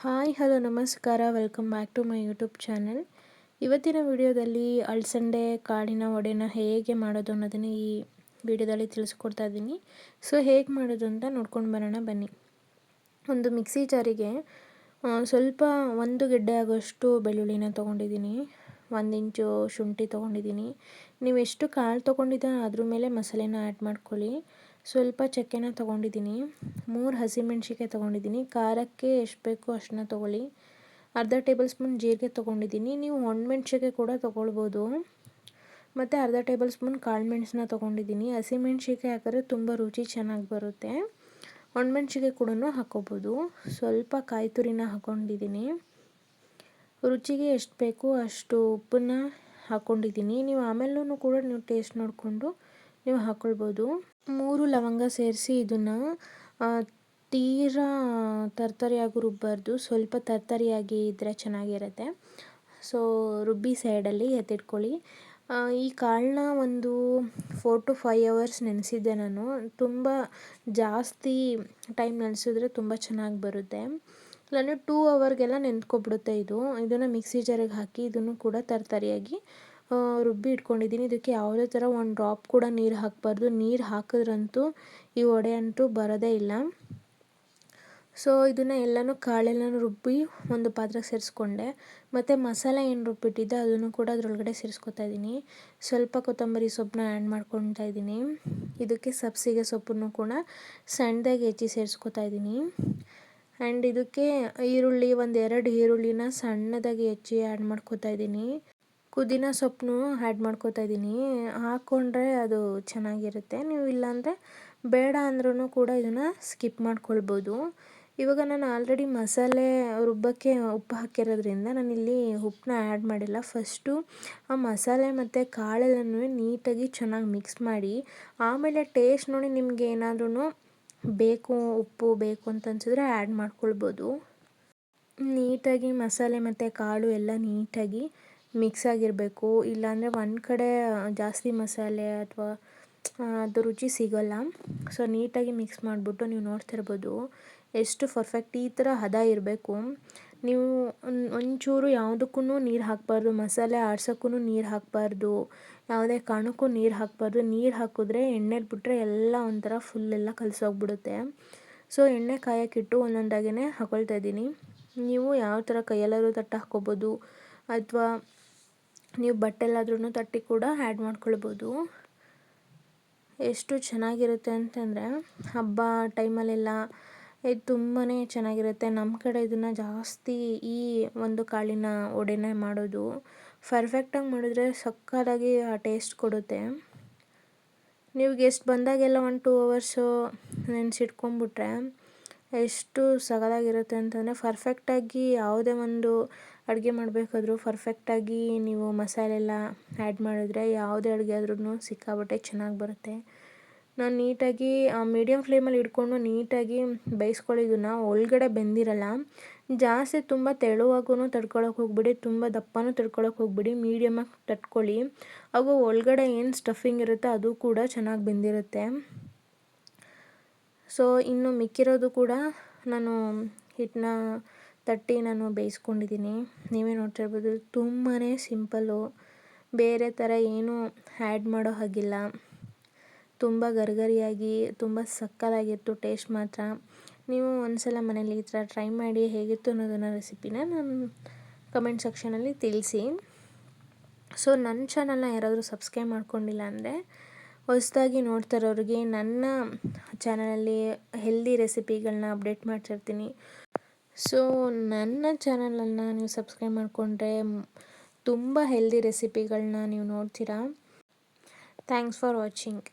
Hi hello ನಮಸ್ಕಾರ, welcome back to my YouTube channel. ಇವತ್ತಿನ ವಿಡಿಯೋದಲ್ಲಿ ಅಳಸಂದೆ ಕಾಳಿನ ವಡೆನ ಹೇಗೆ ಮಾಡೋದು ಅನ್ನೋದನ್ನು ಈ ವಿಡಿಯೋದಲ್ಲಿ ತಿಳಿಸ್ಕೊಡ್ತಾ ಇದ್ದೀನಿ. ಸೊ ಹೇಗೆ ಮಾಡೋದು ಅಂತ ನೋಡ್ಕೊಂಡು ಬರೋಣ ಬನ್ನಿ. ಒಂದು ಮಿಕ್ಸಿ ಜಾರಿಗೆ ಸ್ವಲ್ಪ ಒಂದು ಗೆಡ್ಡೆ ಆಗೋಷ್ಟು ಬೆಳ್ಳುಳ್ಳಿನ ತೊಗೊಂಡಿದ್ದೀನಿ, 1 ಇಂಚು ಶುಂಠಿ ತೊಗೊಂಡಿದ್ದೀನಿ. ನೀವು ಎಷ್ಟು ಕಾಳು ತೊಗೊಂಡಿದ್ದೀರ ಅದ್ರ ಮೇಲೆ ಮಸಾಲೆನ ಆ್ಯಡ್ ಮಾಡ್ಕೊಳ್ಳಿ. ಸ್ವಲ್ಪ ಚಕ್ಕೆನ ತೊಗೊಂಡಿದ್ದೀನಿ, 3 ಹಸಿಮೆಣ್ಸಿಕಾಯಿ ತೊಗೊಂಡಿದ್ದೀನಿ. ಖಾರಕ್ಕೆ ಎಷ್ಟು ಬೇಕೋ ಅಷ್ಟನ್ನ ತೊಗೊಳ್ಳಿ. ಅರ್ಧ ಟೇಬಲ್ ಸ್ಪೂನ್ ಜೀರಿಗೆ ತೊಗೊಂಡಿದ್ದೀನಿ. ನೀವು ಒಣಮೆಣ್ಸಿಕಾಯಿ ಕೂಡ ತೊಗೊಳ್ಬೋದು. ಮತ್ತು ಅರ್ಧ ಟೇಬಲ್ ಸ್ಪೂನ್ ಕಾಳು ಮೆಣಸನ್ನ ತೊಗೊಂಡಿದ್ದೀನಿ. ಹಸಿಮೆಣ್ಸಿಕಾಯಿ ಹಾಕಿದ್ರೆ ತುಂಬ ರುಚಿ ಚೆನ್ನಾಗಿ ಬರುತ್ತೆ. ಒಣಮೆಣ್ಸಿಕಾಯಿ ಕೂಡ ಹಾಕ್ಕೋಬೋದು. ಸ್ವಲ್ಪ ಕಾಯಿ ತುರಿನ ಹಾಕ್ಕೊಂಡಿದ್ದೀನಿ. ರುಚಿಗೆ ಎಷ್ಟು ಬೇಕೋ ಅಷ್ಟು ಉಪ್ಪನ್ನ ಹಾಕ್ಕೊಂಡಿದ್ದೀನಿ. ನೀವು ಆಮೇಲೂ ಕೂಡ ನೀವು ಟೇಸ್ಟ್ ನೋಡಿಕೊಂಡು ನೀವು ಹಾಕ್ಕೊಳ್ಬೋದು. 3 ಲವಂಗ ಸೇರಿಸಿ ಇದನ್ನು ತೀರಾ ತರ್ತರಿಯಾಗಿ ರುಬ್ಬಾರ್ದು, ಸ್ವಲ್ಪ ತರ್ತರಿಯಾಗಿ ಇದ್ದರೆ ಚೆನ್ನಾಗಿರುತ್ತೆ. ಸೊ ರುಬ್ಬಿ ಸೈಡಲ್ಲಿ ಎತ್ತಿಟ್ಕೊಳ್ಳಿ. ಈ ಕಾಳನ್ನ ಒಂದು 4 to 5 hours ನೆನೆಸಿದ್ದೆ ನಾನು. ತುಂಬ ಜಾಸ್ತಿ ಟೈಮ್ ನೆನೆಸಿದ್ರೆ ತುಂಬ ಚೆನ್ನಾಗಿ ಬರುತ್ತೆ. ನಾನು 2 hourಗೆಲ್ಲ ನೆಂದ್ಕೊಬಿಡುತ್ತೆ ಇದನ್ನು ಮಿಕ್ಸಿ ಜಾರಿಗೆ ಹಾಕಿ ಇದನ್ನು ಕೂಡ ತರ್ತರಿಯಾಗಿ ರುಬ್ಬಿ ಇಟ್ಕೊಂಡಿದ್ದೀನಿ. ಇದಕ್ಕೆ ಯಾವುದೇ ಥರ ಒಂದು ಡ್ರಾಪ್ ಕೂಡ ನೀರು ಹಾಕಬಾರ್ದು. ನೀರು ಹಾಕಿದ್ರಂತೂ ಈ ವಡೆ ಅಂತೂ ಬರೋದೇ ಇಲ್ಲ. ಸೊ ಇದನ್ನು ಎಲ್ಲನೂ ಕಾಳೆಲ್ಲನೂ ರುಬ್ಬಿ ಒಂದು ಪಾತ್ರೆಗೆ ಸೇರಿಸ್ಕೊಂಡೆ. ಮತ್ತು ಮಸಾಲೆ ಏನು ರುಬ್ಬಿಟ್ಟಿದ್ದೆ ಅದನ್ನು ಕೂಡ ಅದರೊಳಗಡೆ ಸೇರಿಸ್ಕೊತಾ ಇದ್ದೀನಿ. ಸ್ವಲ್ಪ ಕೊತ್ತಂಬರಿ ಸೊಪ್ಪನ್ನ ಆ್ಯಡ್ ಮಾಡ್ಕೊತಾ ಇದ್ದೀನಿ. ಇದಕ್ಕೆ ಸಬ್ಬಸಿಗೆ ಸೊಪ್ಪನ್ನು ಕೂಡ ಸಣ್ಣದಾಗಿ ಹೆಚ್ಚಿ ಸೇರಿಸ್ಕೊತಾ ಇದ್ದೀನಿ. ಆ್ಯಂಡ್ ಇದಕ್ಕೆ ಈರುಳ್ಳಿ, 1-2 ಈರುಳ್ಳಿನ ಸಣ್ಣದಾಗಿ ಹೆಚ್ಚಿ ಆ್ಯಡ್ ಮಾಡ್ಕೊತಾ ಇದ್ದೀನಿ. ಪುದೀನ ಸೊಪ್ಪನ್ನು ಆ್ಯಡ್ ಮಾಡ್ಕೊತಾ ಇದ್ದೀನಿ. ಹಾಕ್ಕೊಂಡ್ರೆ ಅದು ಚೆನ್ನಾಗಿರುತ್ತೆ. ನೀವು ಇಲ್ಲಾಂದರೆ ಬೇಡ ಅಂದ್ರೂ ಕೂಡ ಇದನ್ನು ಸ್ಕಿಪ್ ಮಾಡ್ಕೊಳ್ಬೋದು. ಇವಾಗ ನಾನು ಆಲ್ರೆಡಿ ಮಸಾಲೆ ರುಬ್ಬಕ್ಕೆ ಉಪ್ಪು ಹಾಕಿರೋದ್ರಿಂದ ನಾನಿಲ್ಲಿ ಉಪ್ಪನ್ನ ಆ್ಯಡ್ ಮಾಡಿಲ್ಲ. ಫಸ್ಟು ಆ ಮಸಾಲೆ ಮತ್ತು ಕಾಳೆಲ್ಲನೂ ನೀಟಾಗಿ ಚೆನ್ನಾಗಿ ಮಿಕ್ಸ್ ಮಾಡಿ ಆಮೇಲೆ ಟೇಸ್ಟ್ ನೋಡಿ ನಿಮಗೆ ಏನಾದ್ರೂ ಉಪ್ಪು ಬೇಕು ಅಂತ ಅನಿಸಿದ್ರೆ ಆ್ಯಡ್ ಮಾಡ್ಕೊಳ್ಬೋದು. ನೀಟಾಗಿ ಮಸಾಲೆ ಮತ್ತು ಕಾಳು ಎಲ್ಲ ನೀಟಾಗಿ ಮಿಕ್ಸ್ ಆಗಿರಬೇಕು. ಇಲ್ಲಾಂದರೆ ಒಂದು ಕಡೆ ಜಾಸ್ತಿ ಮಸಾಲೆ ಅಥವಾ ಅದು ರುಚಿ ಸಿಗೋಲ್ಲ. ಸೊ ನೀಟಾಗಿ ಮಿಕ್ಸ್ ಮಾಡಿಬಿಟ್ಟು ನೀವು ನೋಡ್ತಿರ್ಬೋದು ಎಷ್ಟು ಪರ್ಫೆಕ್ಟ್ ಈ ಥರ ಹದ ಇರಬೇಕು. ನೀವು ಒಂಚೂರು ಯಾವುದಕ್ಕೂ ನೀರು ಹಾಕಬಾರ್ದು. ಮಸಾಲೆ ಆಡ್ಸೋಕ್ಕೂ ನೀರು ಹಾಕಬಾರ್ದು. ಯಾವುದೇ ಕಾರಣಕ್ಕೂ ನೀರು ಹಾಕಬಾರ್ದು. ನೀರು ಹಾಕಿದ್ರೆ ಎಣ್ಣೆಲಿ ಬಿಟ್ಟರೆ ಎಲ್ಲ ಒಂಥರ ಫುಲ್ಲೆಲ್ಲ ಕಲಸೋಗ್ಬಿಡುತ್ತೆ. ಸೊ ಎಣ್ಣೆ ಕಾಯೋಕ್ಕಿಟ್ಟು ಒಂದೊಂದಾಗೇ ಹಾಕ್ಕೊಳ್ತಾ ಇದ್ದೀನಿ. ನೀವು ಯಾವ ಥರ ಕೈಯಲ್ಲಾದ್ರೂ ತಟ್ಟೆ ಹಾಕ್ಕೋಬೋದು ಅಥವಾ ನೀವು ಬಟ್ಟೆಲ್ಲಾದ್ರೂ ತಟ್ಟಿ ಕೂಡ ಆ್ಯಡ್ ಮಾಡ್ಕೊಳ್ಬೋದು. ಎಷ್ಟು ಚೆನ್ನಾಗಿರುತ್ತೆ ಅಂತಂದರೆ ಹಬ್ಬ ಟೈಮಲ್ಲೆಲ್ಲ ಇದು ತುಂಬಾ ಚೆನ್ನಾಗಿರುತ್ತೆ. ನಮ್ಮ ಕಡೆ ಇದನ್ನು ಜಾಸ್ತಿ ಈ ಒಂದು ಕಾಳಿನ ವಡೆನ ಮಾಡೋದು. ಪರ್ಫೆಕ್ಟಾಗಿ ಮಾಡಿದ್ರೆ ಸಕ್ಕತ್ತಾಗಿ ಆ ಟೇಸ್ಟ್ ಕೊಡುತ್ತೆ. ನೀವು ಗೆಸ್ಟ್ ಬಂದಾಗೆಲ್ಲ 1-2 hours ನೆನೆಸಿಟ್ಕೊಂಡ್ಬಿಟ್ರೆ ಎಷ್ಟು ಸಗದಾಗಿರುತ್ತೆ ಅಂತಂದರೆ ಪರ್ಫೆಕ್ಟಾಗಿ ಯಾವುದೇ ಒಂದು ಅಡುಗೆ ಮಾಡಬೇಕಾದ್ರೂ ಪರ್ಫೆಕ್ಟಾಗಿ ನೀವು ಮಸಾಲೆ ಎಲ್ಲ ಆ್ಯಡ್ ಮಾಡಿದ್ರೆ ಯಾವುದೇ ಅಡುಗೆ ಆದ್ರೂ ಸಿಕ್ಕಾಪಟ್ಟೆ ಚೆನ್ನಾಗಿ ಬರುತ್ತೆ. ನಾನು ನೀಟಾಗಿ ಮೀಡಿಯಮ್ ಫ್ಲೇಮಲ್ಲಿ ಇಟ್ಕೊಂಡು ನೀಟಾಗಿ ಬೇಯಿಸ್ಕೊಳ್ಳೋದನ್ನು ಒಳಗಡೆ ಬೆಂದಿರಲ್ಲ. ಜಾಸ್ತಿ ತುಂಬ ತೆಳುವಾಗೂ ತಡ್ಕೊಳಕ್ಕೆ ಹೋಗ್ಬಿಡಿ, ತುಂಬ ದಪ್ಪನೂ ತಡ್ಕೊಳಕ್ಕೆ ಹೋಗ್ಬಿಡಿ. ಮೀಡಿಯಮಾಗಿ ತಟ್ಕೊಳ್ಳಿ. ಹಾಗೂ ಒಳಗಡೆ ಏನು ಸ್ಟಫಿಂಗ್ ಇರುತ್ತೆ ಅದು ಕೂಡ ಚೆನ್ನಾಗಿ ಬೆಂದಿರುತ್ತೆ. ಸೊ ಇನ್ನು ಮಿಕ್ಕಿರೋದು ಕೂಡ ನಾನು ಹಿಟ್ಟನ್ನ ತಟ್ಟಿ ನಾನು ಬೇಯಿಸ್ಕೊಂಡಿದ್ದೀನಿ. ನೀವೇ ನೋಡ್ತಿರ್ಬೋದು ತುಂಬಾ ಸಿಂಪಲ್ಲು. ಬೇರೆ ಥರ ಏನೂ ಆ್ಯಡ್ ಮಾಡೋ ಹಾಗಿಲ್ಲ. ತುಂಬ ಗರಿಗರಿಯಾಗಿ ತುಂಬ ಸಕ್ಕತ್ತಾಗಿತ್ತು ಟೇಸ್ಟ್ ಮಾತ್ರ. ನೀವು ಒಂದ್ಸಲ ಮನೇಲಿ ಈ ಥರ ಟ್ರೈ ಮಾಡಿ ಹೇಗಿತ್ತು ಅನ್ನೋದನ್ನು ರೆಸಿಪಿನ ನಾನು ಕಮೆಂಟ್ ಸೆಕ್ಷನಲ್ಲಿ ತಿಳಿಸಿ. ಸೊ ನನ್ನ ಚಾನಲ್ನ ಯಾರಾದರೂ ಸಬ್ಸ್ಕ್ರೈಬ್ ಮಾಡ್ಕೊಂಡಿಲ್ಲ ಅಂದರೆ ಹೊಸದಾಗಿ ನೋಡ್ತಾರೋರಿಗೆ ನನ್ನ ಚಾನಲಲ್ಲಿ ಹೆಲ್ದಿ ರೆಸಿಪಿಗಳನ್ನ ಅಪ್ಡೇಟ್ ಮಾಡ್ತಿರ್ತೀನಿ. ಸೊ ನನ್ನ ಚಾನಲನ್ನು ನೀವು ಸಬ್ಸ್ಕ್ರೈಬ್ ಮಾಡಿಕೊಂಡ್ರೆ ತುಂಬ ಹೆಲ್ದಿ ರೆಸಿಪಿಗಳನ್ನ ನೀವು ನೋಡ್ತೀರಾ. Thanks for watching.